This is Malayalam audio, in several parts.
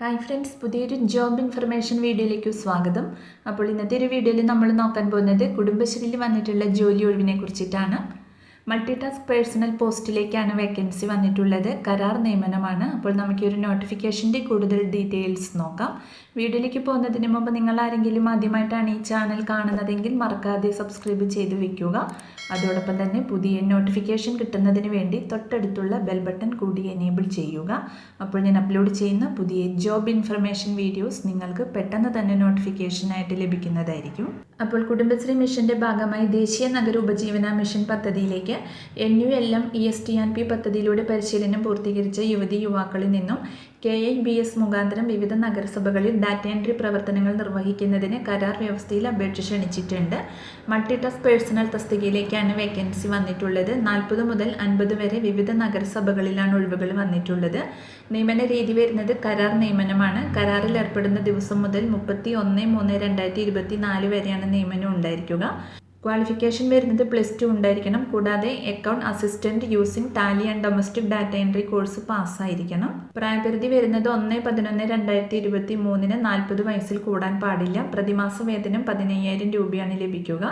ഹായ് ഫ്രണ്ട്സ്, പുതിയൊരു ജോബ് ഇൻഫർമേഷൻ വീഡിയോയിലേക്ക് സ്വാഗതം. അപ്പോൾ ഇന്നത്തെ ഒരു വീഡിയോയിൽ നമ്മൾ നോക്കാൻ പോകുന്നത് കുടുംബശ്രീയിൽ വന്നിട്ടുള്ള ജോലി ഒഴിവിനെ കുറിച്ചിട്ടാണ്. മൾട്ടി ടാസ്ക് പേഴ്സണൽ പോസ്റ്റിലേക്കാണ് വേക്കൻസി വന്നിട്ടുള്ളത്. കരാർ നിയമനമാണ്. അപ്പോൾ നമുക്ക് ഒരു നോട്ടിഫിക്കേഷൻ്റെ കൂടുതൽ ഡീറ്റെയിൽസ് നോക്കാം. വീഡിയോയിലേക്ക് പോകുന്നതിന് മുമ്പ് നിങ്ങൾ ആരെങ്കിലും ആദ്യമായിട്ടാണ് ഈ ചാനൽ കാണുന്നതെങ്കിൽ മറക്കാതെ സബ്സ്ക്രൈബ് ചെയ്ത് വെക്കുക. അതോടൊപ്പം തന്നെ പുതിയ നോട്ടിഫിക്കേഷൻ കിട്ടുന്നതിന് വേണ്ടി തൊട്ടടുത്തുള്ള ബെൽ ബട്ടൺ കൂടി എനേബിൾ ചെയ്യുക. അപ്പോൾ ഞാൻ അപ്ലോഡ് ചെയ്യുന്ന പുതിയ ജോബ് ഇൻഫർമേഷൻ വീഡിയോസ് നിങ്ങൾക്ക് പെട്ടെന്ന് തന്നെ നോട്ടിഫിക്കേഷനായിട്ട് ലഭിക്കുന്നതായിരിക്കും. അപ്പോൾ കുടുംബശ്രീ മിഷൻ്റെ ഭാഗമായി ദേശീയ നഗര ഉപജീവന മിഷൻ പദ്ധതിയിലേക്ക് NULM ESTNP പദ്ധതിയിലൂടെ പരിശീലനം പൂർത്തീകരിച്ച യുവതി യുവാക്കളിൽ നിന്നും KIBS മുഖാന്തരം വിവിധ നഗരസഭകളിൽ ഡാറ്റ എൻട്രി പ്രവർത്തനങ്ങൾ നിർവഹിക്കുന്നതിന് കരാർ വ്യവസ്ഥയിൽ അപേക്ഷ ക്ഷണിച്ചിട്ടുണ്ട്. മൾട്ടി ടാസ്ക് പേഴ്സണൽ തസ്തികയിലേക്കാണ് വേക്കൻസി വന്നിട്ടുള്ളത്. 40 മുതൽ 50 വരെ വിവിധ നഗരസഭകളിലാണ് ഒഴിവുകൾ വന്നിട്ടുള്ളത്. നിയമന രീതി വരുന്നത് കരാർ നിയമനമാണ്. കരാറിൽ ഏർപ്പെടുന്ന ദിവസം മുതൽ 31/3/2024 വരെയാണ് നിയമനം ഉണ്ടായിരിക്കുക. ക്വാളിഫിക്കേഷൻ വരുന്നത് +2 ഉണ്ടായിരിക്കണം. കൂടാതെ account assistant using Tally and domestic data entry course പാസ്സായിരിക്കണം. പ്രായപരിധി വരുന്നത് 1/11/2023 40 വയസ്സിൽ കൂടാൻ പാടില്ല. പ്രതിമാസ വേതനം 15,000 രൂപയാണ് ലഭിക്കുക.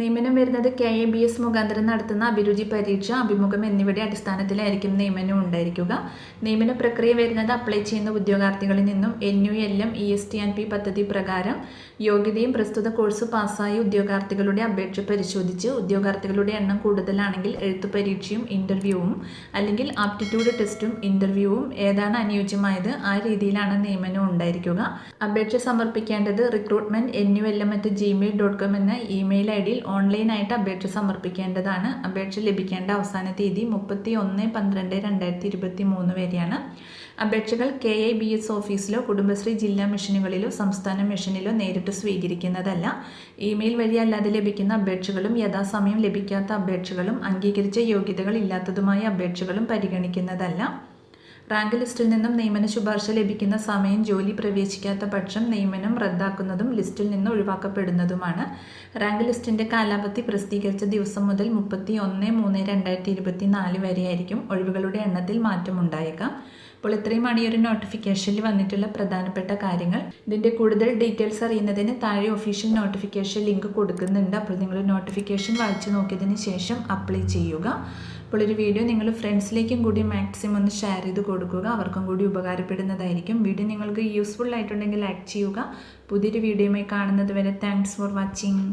നിയമനം വരുന്നത് KIBS മുഖാന്തരം നടത്തുന്ന അഭിരുചി പരീക്ഷ, അഭിമുഖം എന്നിവയുടെ അടിസ്ഥാനത്തിലായിരിക്കും നിയമനം ഉണ്ടായിരിക്കുക. നിയമന പ്രക്രിയ വരുന്നത് അപ്ലൈ ചെയ്യുന്ന ഉദ്യോഗാർത്ഥികളിൽ നിന്നും NULM ESTNP പദ്ധതി പ്രകാരം യോഗ്യതയും പ്രസ്തുത കോഴ്സ് പാസ്സായ ഉദ്യോഗാർത്ഥികളുടെ അപേക്ഷ പരിശോധിച്ച് ഉദ്യോഗാർത്ഥികളുടെ എണ്ണം കൂടുതലാണെങ്കിൽ എഴുത്തു പരീക്ഷയും ഇൻ്റർവ്യൂവും അല്ലെങ്കിൽ ആപ്റ്റിറ്റ്യൂഡ് ടെസ്റ്റും ഇൻ്റർവ്യൂവും ഏതാണ് അനുയോജ്യമായത് ആ രീതിയിലാണ് നിയമനം ഉണ്ടായിരിക്കുക. അപേക്ഷ സമർപ്പിക്കേണ്ടത് recruitment@gmail.com എന്ന ഇമെയിൽ ID യിൽ ഓൺലൈനായിട്ട് അപേക്ഷ സമർപ്പിക്കേണ്ടതാണ്. അപേക്ഷ ലഭിക്കേണ്ട അവസാന തീയതി 31/12/2023 വരെയാണ്. അപേക്ഷകൾ KIBS ഓഫീസിലോ കുടുംബശ്രീ ജില്ലാ മിഷനുകളിലോ സംസ്ഥാന മിഷനിലോ നേരിട്ട് സ്വീകരിക്കുന്നതല്ല. ഇമെയിൽ വഴി അല്ലാതെ ലഭിക്കുന്ന അപേക്ഷകളും യഥാസമയം ലഭിക്കാത്ത അപേക്ഷകളും അംഗീകരിച്ച യോഗ്യതകൾ ഇല്ലാത്തതുമായ അപേക്ഷകളും പരിഗണിക്കുന്നതല്ല. റാങ്ക് ലിസ്റ്റിൽ നിന്നും നിയമന ശുപാർശ ലഭിക്കുന്ന സമയം ജോലി പ്രവേശിക്കാത്ത പക്ഷം നിയമനം റദ്ദാക്കുന്നതും ലിസ്റ്റിൽ നിന്ന് ഒഴിവാക്കപ്പെടുന്നതുമാണ്. റാങ്ക് ലിസ്റ്റിൻ്റെ കാലാവധി പ്രസിദ്ധീകരിച്ച ദിവസം മുതൽ 31/3/2024 വരെയായിരിക്കും. ഒഴിവുകളുടെ എണ്ണത്തിൽ മാറ്റമുണ്ടായേക്കാം. അപ്പോൾ ഇത്രയുമാണ് ഈ ഒരു നോട്ടിഫിക്കേഷനിൽ വന്നിട്ടുള്ള പ്രധാനപ്പെട്ട കാര്യങ്ങൾ. ഇതിൻ്റെ കൂടുതൽ ഡീറ്റെയിൽസ് അറിയുന്നതിന് താഴെ ഒഫീഷ്യൽ നോട്ടിഫിക്കേഷൻ ലിങ്ക് കൊടുക്കുന്നുണ്ട്. അപ്പോൾ നിങ്ങൾ നോട്ടിഫിക്കേഷൻ വായിച്ചു നോക്കിയതിന് ശേഷം അപ്ലൈ ചെയ്യുക. അപ്പോൾ ഒരു വീഡിയോ നിങ്ങൾ ഫ്രണ്ട്സിലേക്കും കൂടി മാക്സിമം ഒന്ന് ഷെയർ ചെയ്ത് കൊടുക്കുക. അവർക്കും കൂടി ഉപകാരപ്പെടുന്നതായിരിക്കും. വീഡിയോ നിങ്ങൾക്ക് യൂസ്ഫുൾ ആയിട്ടുണ്ടെങ്കിൽ ലൈക്ക് ചെയ്യുക. പുതിയൊരു വീഡിയോയുമായി കാണുന്നത് വരെ താങ്ക്സ് ഫോർ വാച്ചിങ്.